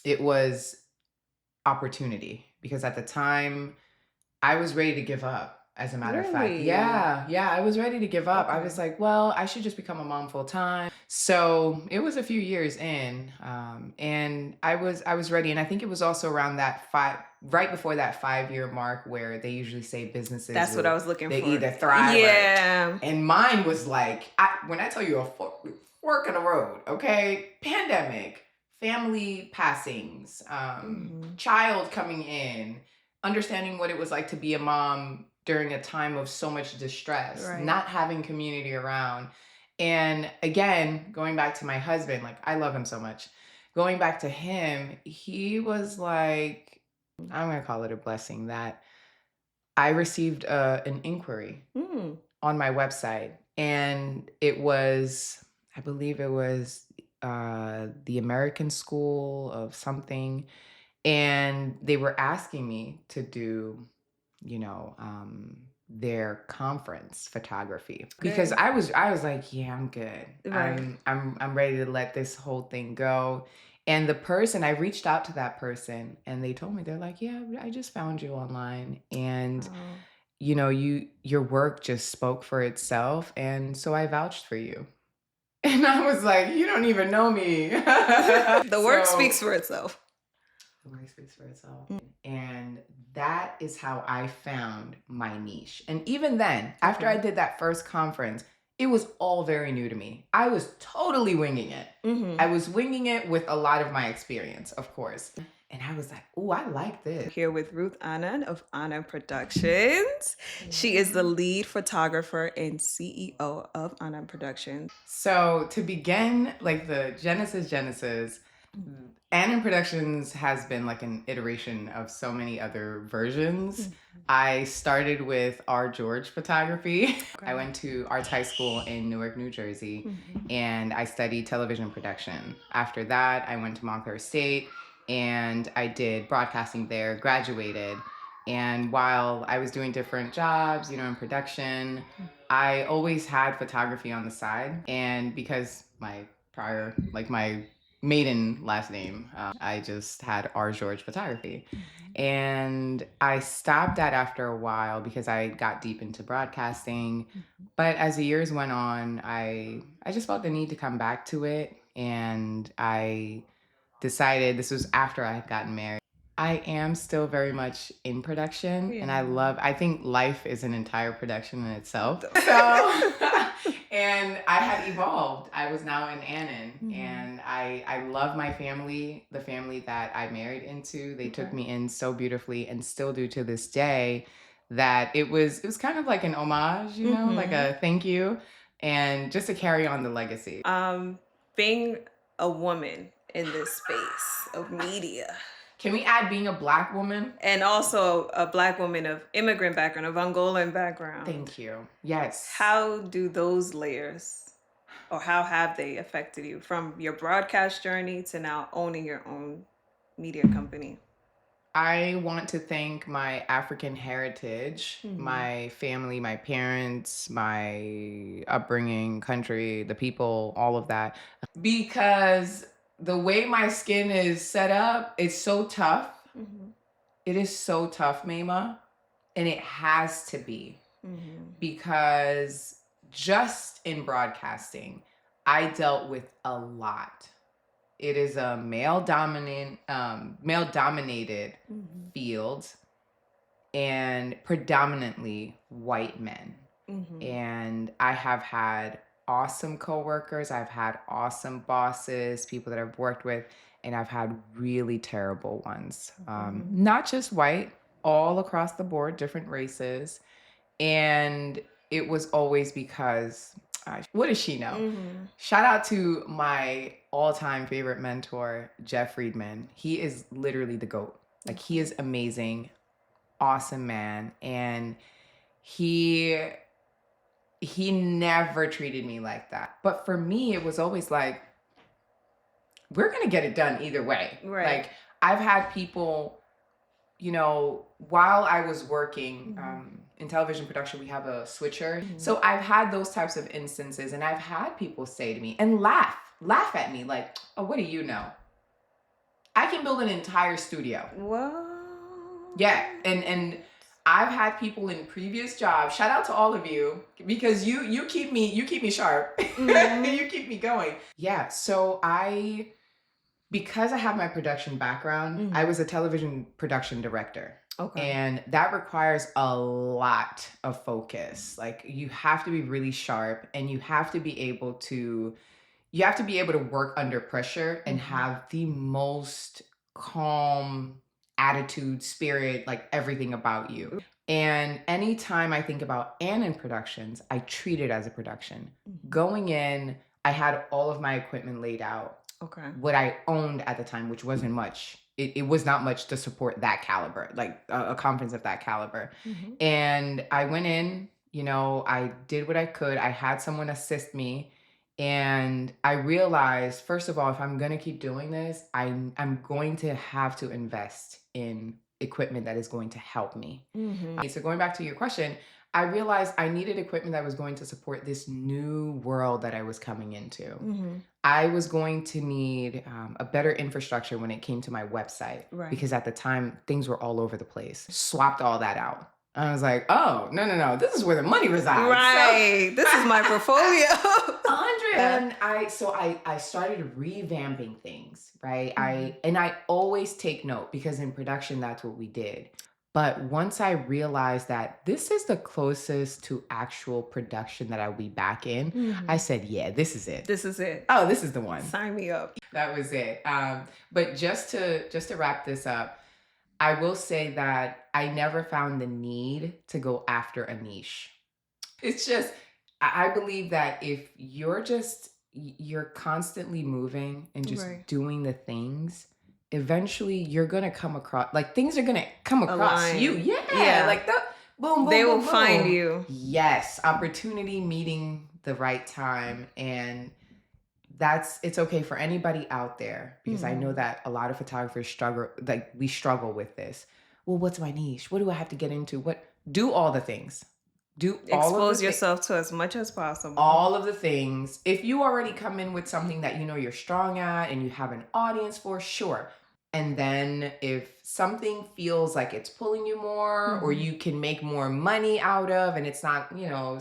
it was opportunity because at the time I was ready to give up. As a matter of fact, Really? yeah, I was ready to give up. I was Okay. like, well, I should just become a mom full time. So it was a few years in, and I was ready. And I think it was also around that right before that 5 year mark where they usually say businesses That's what I will was looking they for. either thrive or, Yeah. and mine was like, when I tell you a fork in the road, okay, pandemic, family passings, Hmm. child coming in, understanding what it was like to be a mom during a time of so much distress, Right. not having community around. And again, going back to my husband, like I love him so much. Going back to him, he was like, I'm going to call it a blessing that I received an inquiry Mm. on my website. And it was, I believe it was the American School of something, and they were asking me to do, their conference photography because Okay. I was like, yeah, I'm good. Right. I'm ready to let this whole thing go. And the person, I reached out to that person and they told me, they're like, yeah, I just found you online, and Oh. your work just spoke for itself, and so I vouched for you. And I was like, you don't even know me. The work speaks So for itself. the work speaks for itself. And that is how I found my niche. And even then, after I Okay. did that first conference, it was all very new to me. I was totally winging it. I Hmm. was winging it with a lot of my experience, of course. And I was like, oh, I like this. Here with Ruth Annan of Annan Productions. She is the lead photographer and CEO of Annan Productions. So to begin, like the Genesis, Annan Productions has been like an iteration of so many other versions. Mhm. I started with R. George Photography. I Okay. went to Arts High School in Newark, New Jersey, Mhm. and I studied television production. After that, I went to Montclair State and I did broadcasting there, graduated. And while I was doing different jobs, in production, I always had photography on the side. And because my maiden last name, I just had R. George Photography. Mhm. And I stopped that after a while because I got deep into broadcasting. Mhm. But as the years went on, I just felt the need to come back to it. And I decided, this was after I had gotten married. I am still very much in production, and Yeah. I think life is an entire production in itself. The- So, and I had evolved. I was now in Annan, Mhm. and I love my family, the family that I married into. They took Okay. me in so beautifully and still do to this day, that it was kind of like an homage, like Mhm. a thank you, and just to carry on the legacy. Being a woman in this space of media, Can we add being a Black woman? and also a Black woman of immigrant background, of Angolan background, Thank you. Yes. how do those layers, or how have they affected you from your broadcast journey to now owning your own media company? I want to thank my African heritage, Mhm. my family, my parents, my upbringing, country, the people, all of that. Because the way my skin is set up, it's so tough. Mhm. It is so tough, Mama. And it has to be. Mhm. Because just in broadcasting, I dealt with a lot. It is a male dominated Mhm. field, and predominantly white men. Mhm. And I have had awesome coworkers, I've had awesome bosses, people that I've worked with, and I've had really terrible ones. Mhm. Not just white, all across the board, different races. And it was always because, what does she know? Mhm. Shout out to my all time favorite mentor, Jeff Friedman. He is literally the GOAT. Like, he Okay. is amazing, awesome man. And he he never treated me like that. But for me, it was always like, we're gonna get it done either way. Right. Like, I've had people, while I was working Mhm. in television production, we have a switcher. Mhm. So I've had those types of instances, and I've had people say to me and laugh at me like, oh, what do you know? I can build an entire studio. What? Yeah, and I've had people in previous jobs. Shout out to all of you because you keep me sharp. Mm-hmm. You keep me going. Yeah, so because I have my production background, I was a television production director. Okay. And that requires a lot of focus. Like you have to be really sharp and you have to be able to work under pressure and have the most calm attitude, spirit, like everything about you. And anytime I think about Annan Productions, I treat it as a production. Going in, I had all of my equipment laid out. Okay. What I owned at the time, which wasn't much. It was not much to support that caliber, like a conference of that caliber. And I went in, I did what I could. I had someone assist me. And I realized, first of all, if I'm going to keep doing this, I'm going to have to invest in equipment that is going to help me. So going back to your question, I realized I needed equipment that was going to support this new world that I was coming into. I was going to need a better infrastructure when it came to my website. Right. Because at the time, things were all over the place. Swapped all that out. I was like, oh, no. This is where the money resides. Right. This is my portfolio. 100. And I started revamping things, right? I always take note because in production, that's what we did. But once I realized that this is the closest to actual production that I'll be back in, I said, yeah, this is it. This is it. Oh, this is the one. Sign me up. That was it. But just to wrap this up, I will say that I never found the need to go after a niche. It's just, I believe that if you're constantly moving and just doing the things, eventually you're going to come across, like things are going to come across you. Yeah. Like the boom, boom, they will boom, find boom. you. Yes. Opportunity meeting the right time. And it's okay for anybody out there because I know that a lot of photographers struggle with this. Well, what's my niche? What do I have to get into? Do all the things. Expose yourself to as much as possible. All of the things. If you already come in with something that you're strong at and you have an audience for, sure. And then if something feels like it's pulling you more or you can make more money out of and it's not,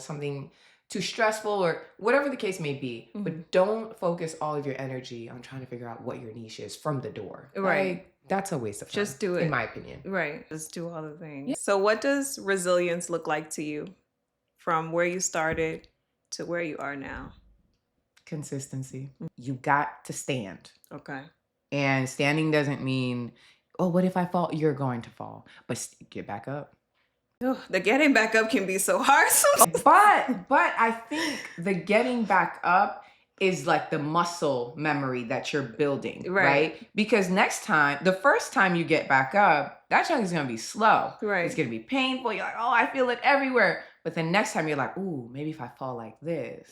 something too stressful or whatever the case may be, but don't focus all of your energy on trying to figure out what your niche is from the door. Right. Like, that's a waste of time. Just do it. In my opinion. Right. Just do all the things. Yeah. So what does resilience look like to you from where you started to where you are now? Consistency. You got to stand. Okay. And standing doesn't mean, oh, what if I fall? You're going to fall. But get back up. Oh, the getting back up can be so hard sometimes. But I think the getting back up is like the muscle memory that you're building, right? Because the first time you get back up, that chunk is going to be slow. Right. It's going to be painful. You're like, oh, I feel it everywhere. But the next time you're like, ooh, maybe if I fall like this,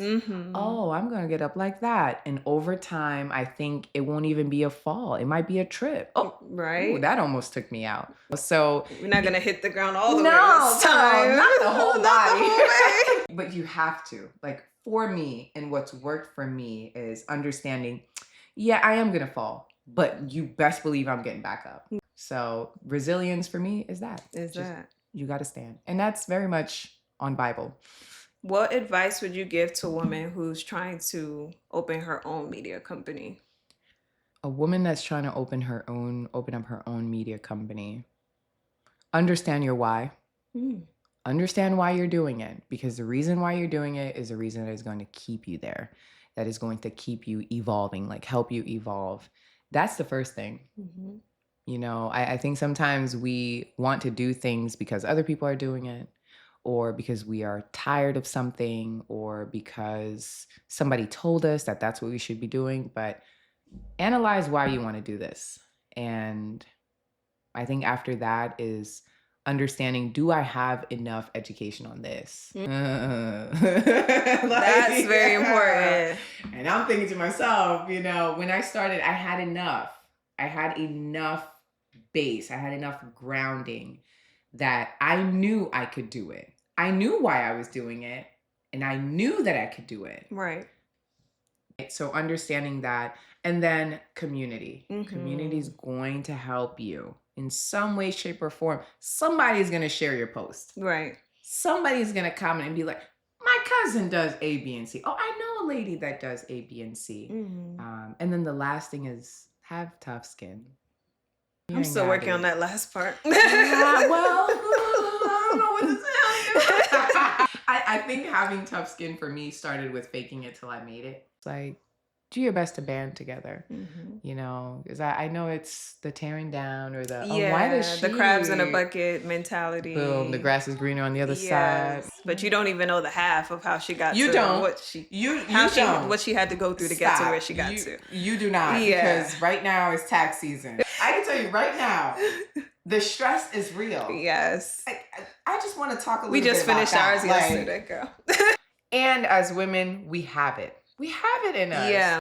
oh, I'm going to get up like that. And over time, I think it won't even be a fall. It might be a trip. Oh, right. Ooh, that almost took me out. So we're not going to hit the ground all the way this time. No, not the whole body. But you have to. Like for me, and what's worked for me is understanding, yeah, I am going to fall, but you best believe I'm getting back up. So resilience for me is that. You got to stand. And that's very much on Bible. What advice would you give to a woman who's trying to open her own media company? A woman that's trying to open up her own media company. Understand your why. Understand why you're doing it, because the reason why you're doing it is the reason that is going to keep you there, that is going to keep you evolving, like help you evolve. That's the first thing. I think sometimes we want to do things because other people are doing it, or because we are tired of something, or because somebody told us that that's what we should be doing. But analyze why you want to do this. And I think after that is understanding, do I have enough education on this? That's very important. And I'm thinking to myself, when I started, I had enough. I had enough base. I had enough grounding that I knew I could do it. I knew why I was doing it, and I knew that I could do it. Right. So understanding that, And then community. Community is Mm-hmm. going to help you in some way, shape, or form. Somebody's going to share your post. Right. Somebody's going to comment and be like, my cousin does A, B, and C. Oh, I know a lady that does A, B, and C. Mm-hmm. And then the last thing is have tough skin. You I'm ain't still got working on it. that last part. Yeah, well, I don't know what to tell you. I think having tough skin for me started with faking it till I made it. It's like, do your best to band together, Mm-hmm. you know, because I know it's the tearing down or the, oh, why does Yeah, the crabs in a she, bucket boom, the mentality. grass is greener on the other side. Yes, but you don't even know the half of how she got You to don't. You don't. what she had to go through to get to where Stop. she got to. You do not, Yeah. because right now is tax season. I can tell you right now, the stress is real. Yes. I just want to talk a little We bit just about finished that. ours yesterday, girl. And as women, we have it. We have it in us. Yeah.